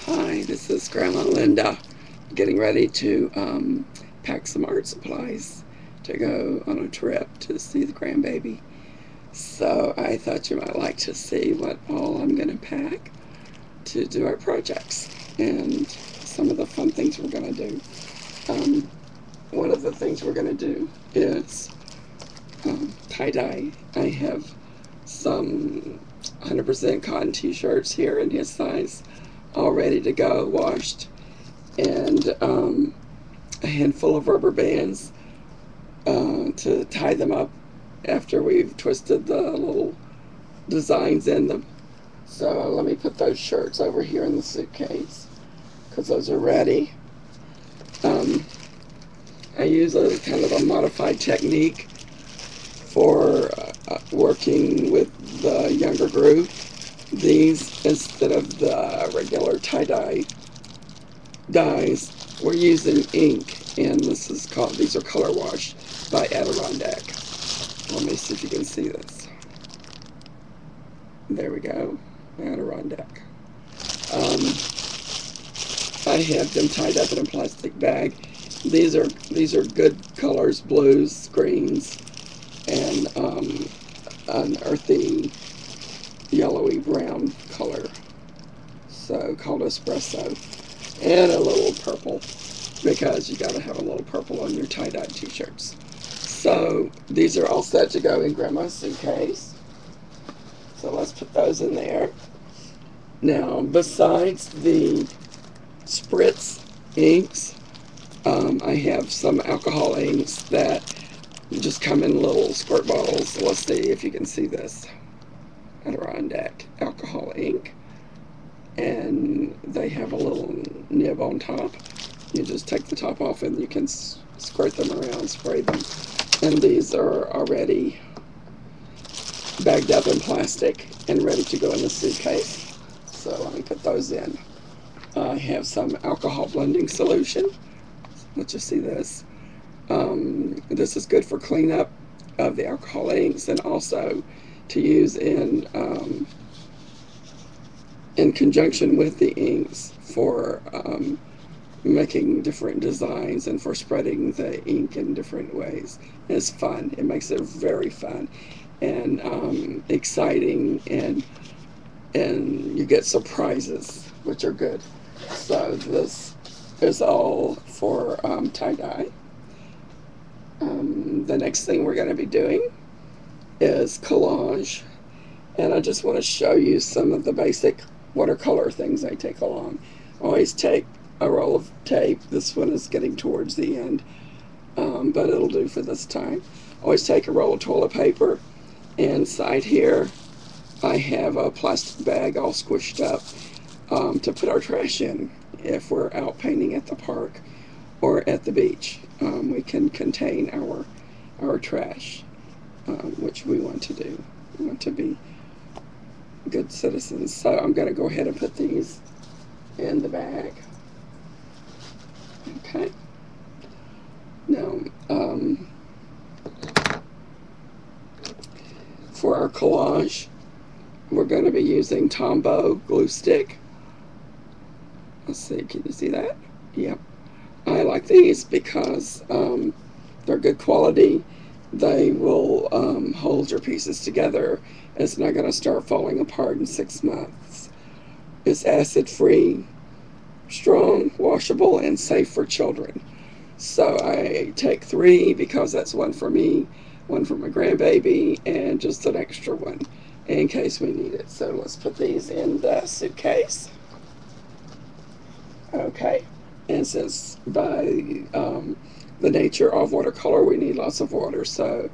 Hi, this is GrammaLinda getting ready to pack some art supplies to go on a trip to see the grandbaby. So I thought you might like to see what all I'm going to pack to do our projects and some of the fun things we're going to do. Um, One of the things we're going to do is tie-dye. I have some 100% cotton t-shirts here in his size all ready to go, washed, and a handful of rubber bands to tie them up after we've twisted the little designs in them. So let me put those shirts over here in the suitcase because those are ready. Um, I use a kind of a modified technique for working with the younger group. These, instead of the regular tie-dye dyes, we're using ink, and these are color washed by Adirondack. Let me see if you can see this. There we go, Adirondack. I have them tied up in a plastic bag. These are good colors: blues, greens, and an earthy, yellowy brown color. So called espresso, and a little purple because you got to have a little purple on your tie-dye t-shirts. So these are all set to go in Grandma's suitcase. So let's put those in there. Now, besides the spritz inks, I have some alcohol inks that just come in little squirt bottles. Let's see if you can see this. Adirondack alcohol ink. And they have a little nib on top. You just take the top off and you can squirt them around, spray them. And these are already bagged up in plastic and ready to go in the suitcase. So let me put those in. I have some alcohol blending solution. Let's just see this. This is good for cleanup of the alcohol inks and also to use in conjunction with the inks for making different designs and for spreading the ink in different ways. It's fun. It makes it very fun and exciting, and you get surprises, which are good. So this is all for tie-dye. The next thing we're going to be doing is collage, and I just want to show you some of the basic watercolor things I take along. I always take a roll of tape. This one is getting towards the end, but it'll do for this time. I always take a roll of toilet paper. Inside here, I have a plastic bag all squished up to put our trash in if we're out painting at the park or at the beach. We can contain our trash, which we want to do. We want to be good citizens. So I'm going to go ahead and put these in the bag. Okay. Now, for our collage, we're going to be using Tombow glue stick. Let's see, can you see that? Yep. I like these because they're good quality. They will hold your pieces together. It's not going to start falling apart in 6 months. It's acid-free, strong, washable, and safe for children. So I take 3 because that's one for me, one for my grandbaby, and just an extra one in case we need it. So let's put these in the suitcase. Okay. And since by the nature of watercolor, we need lots of water, so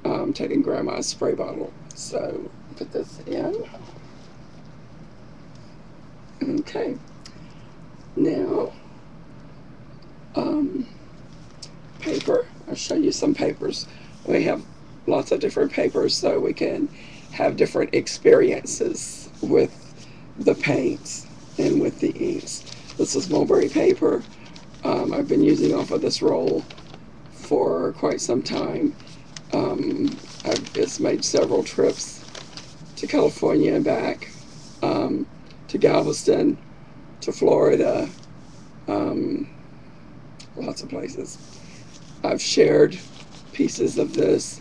I'm taking Grandma's spray bottle. So put this in. Okay. Now, paper. I'll show you some papers. We have lots of different papers, so we can have different experiences with the paints and with the inks. This is mulberry paper. I've been using off of this roll for quite some time. I've just made several trips to California and back, to Galveston, to Florida, lots of places. I've shared pieces of this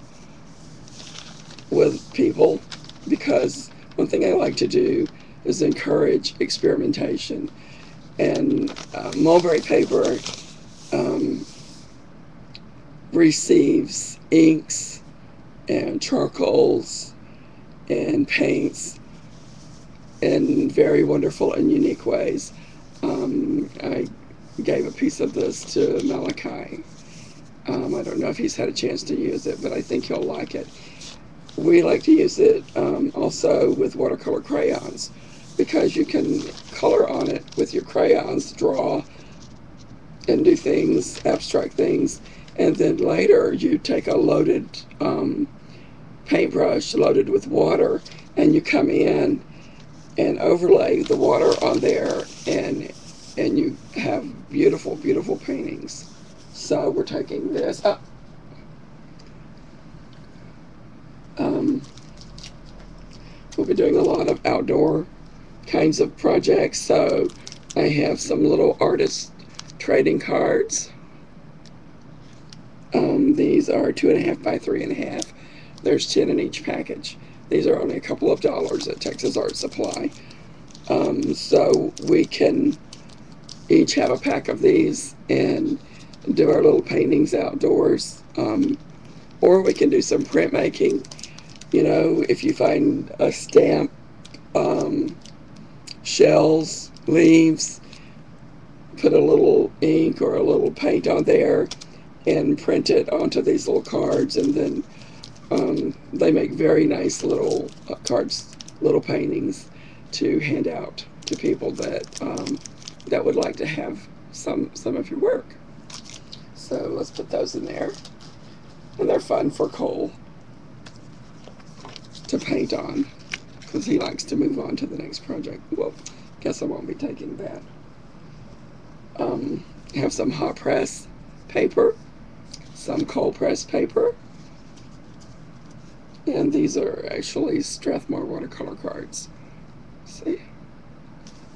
with people because one thing I like to do is encourage experimentation. And mulberry paper um, receives inks and charcoals and paints in very wonderful and unique ways. I gave a piece of this to Malachi. I don't know if he's had a chance to use it, but I think he'll like it. We like to use it also with watercolor crayons because you can color on it with your crayons, draw and do things, abstract things, and then later you take a loaded paintbrush loaded with water and you come in and overlay the water on there, and you have beautiful, beautiful paintings. So we're taking this up. We'll be doing a lot of outdoor kinds of projects. So I have some little artist trading cards. These are 2.5 by 3.5. There's 10 in each package. These are only a couple of dollars at Texas Art Supply. So we can each have a pack of these and do our little paintings outdoors. Or we can do some printmaking. You know, if you find a stamp, shells, leaves, put a little ink or a little paint on there and print it onto these little cards, and then they make very nice little cards, little paintings to hand out to people that that would like to have some of your work. So let's put those in there, and they're fun for Cole to paint on because he likes to move on to the next project. Well, guess I won't be taking that. Have some hot press paper, some cold press paper, and these are actually Strathmore watercolor cards. See,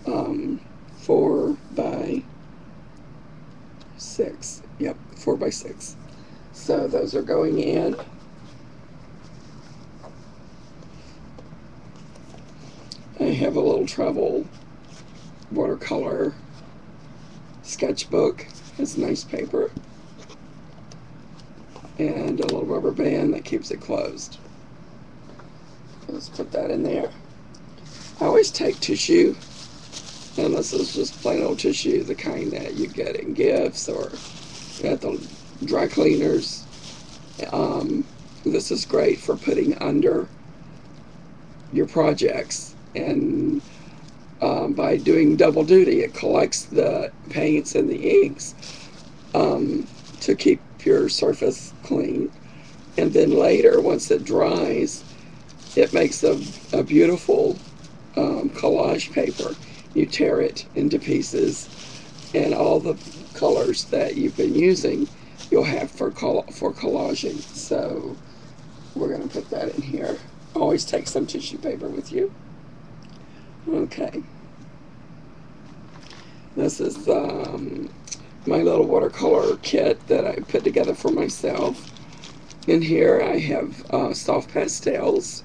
4 by 6. Yep, 4 by 6. So those are going in. I have a little travel watercolor sketchbook. It's nice paper. And a little rubber band that keeps it closed. Let's put that in there. I always take tissue, and this is just plain old tissue, the kind that you get in gifts or at the dry cleaners. This is great for putting under your projects, and by doing double duty, it collects the paints and the inks to keep your surface clean, and then later, once it dries, it makes a beautiful collage paper. You tear it into pieces, and all the colors that you've been using, you'll have for collaging. So we're going to put that in here. Always take some tissue paper with you. Okay. This is my little watercolor kit that I put together for myself. In here I have soft pastels.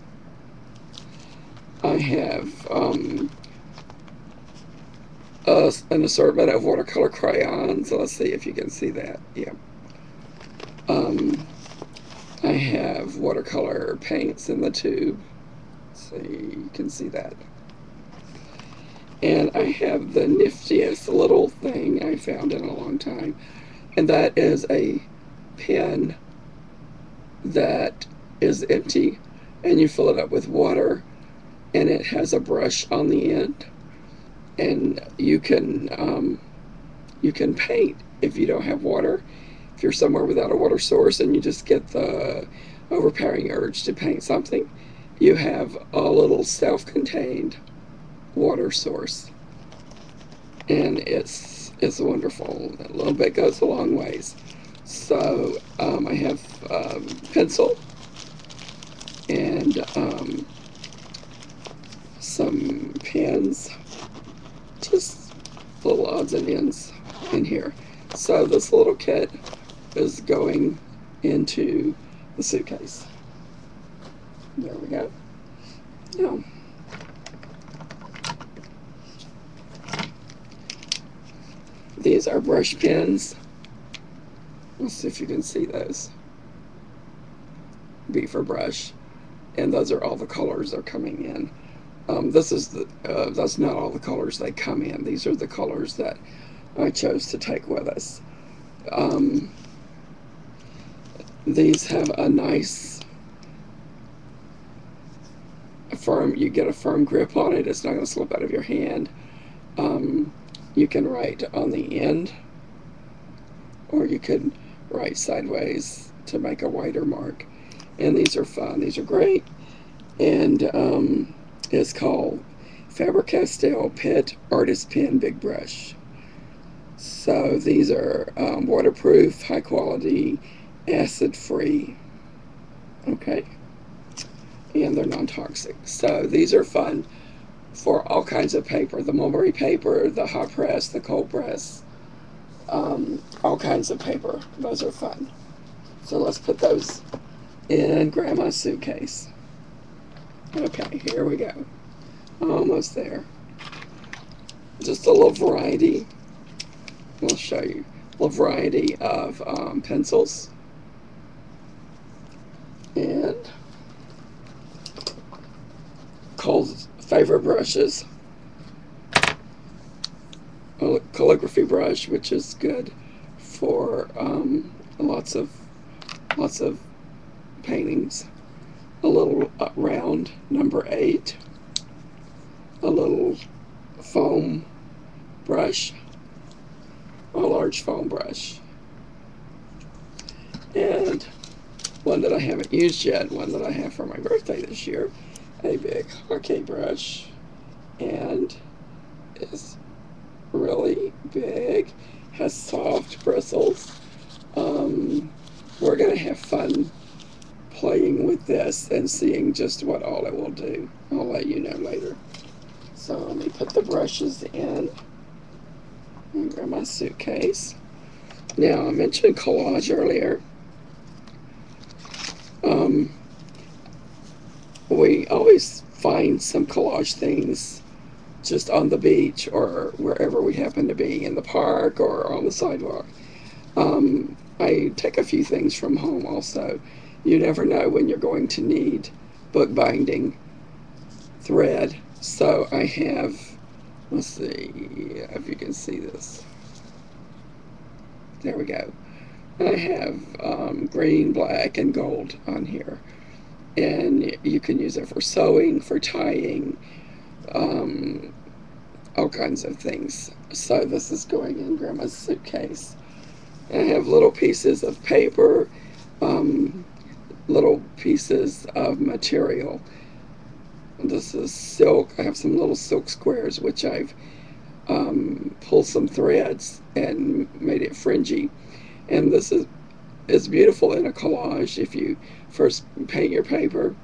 I have an assortment of watercolor crayons. Let's see if you can see that. Yeah. I have watercolor paints in the tube. So you can see that. And I have the niftiest little thing I found in a long time. And that is a pen that is empty, and you fill it up with water, and it has a brush on the end, and you can paint if you don't have water. If you're somewhere without a water source and you just get the overpowering urge to paint something, you have a little self-contained water source, and it's wonderful. A little bit goes a long ways. So I have pencil and some pens, just little odds and ends in here. So this little kit is going into the suitcase. There we go. Now, these are brush pens. Let's see if you can see those. B for brush, and those are all the colors that are coming in. This is that's not all the colors they come in. These are the colors that I chose to take with us. These have a nice firm. You get a firm grip on it. It's not going to slip out of your hand. You can write on the end, or you could write sideways to make a wider mark. And these are fun. These are great. And it's called Faber-Castell Pet Artist Pen Big Brush. So these are waterproof, high quality, acid free. Okay. And they're non-toxic. So these are fun for all kinds of paper. The mulberry paper, the hot press, the cold press, all kinds of paper. Those are fun. So let's put those in Grandma's suitcase. Okay, here we go. Almost there. Just a little variety. I'll show you. A little variety of pencils. And Cole's favorite brushes. A calligraphy brush, which is good for lots of paintings. A little round number 8. A little foam brush. A large foam brush. And one that I haven't used yet, one that I have for my birthday this year, a big hockey brush, and it's really big, has soft bristles. We're going to have fun playing with this and seeing just what all it will do. I'll let you know later. So let me put the brushes in and grab my suitcase. Now, I mentioned collage earlier. We always find some collage things just on the beach or wherever we happen to be, in the park or on the sidewalk. I take a few things from home also. You never know when you're going to need bookbinding thread. So I have, let's see if you can see this. There we go. I have green, black, and gold on here. And you can use it for sewing, for tying, all kinds of things. So this is going in Grandma's suitcase. I have little pieces of paper, little pieces of material. This is silk. I have some little silk squares, which I've pulled some threads and made it fringy. And this is beautiful in a collage if you first paint your paper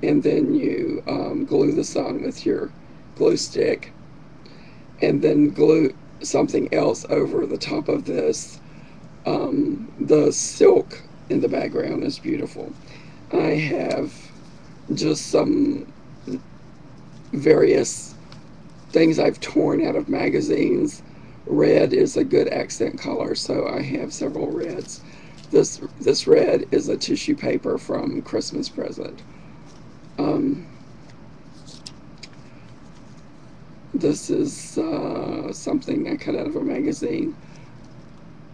and then you glue this on with your glue stick and then glue something else over the top of this. The silk in the background is beautiful. I have just some various things I've torn out of magazines. Red is a good accent color, so I have several reds. This red is a tissue paper from Christmas present. This is something I cut out of a magazine,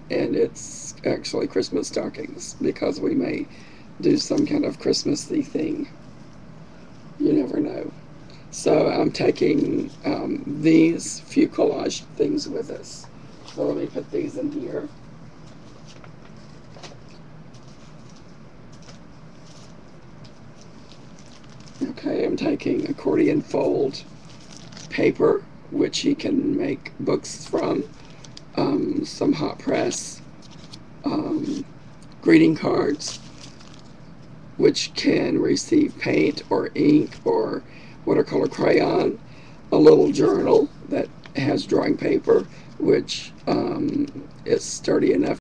and it's actually Christmas stockings because we may do some kind of Christmassy thing. You never know. So I'm taking these few collage things with us. So let me put these in here. Okay, I'm taking accordion fold paper, which he can make books from, some hot press, greeting cards, which can receive paint or ink or watercolor crayon, a little journal that has drawing paper, which is sturdy enough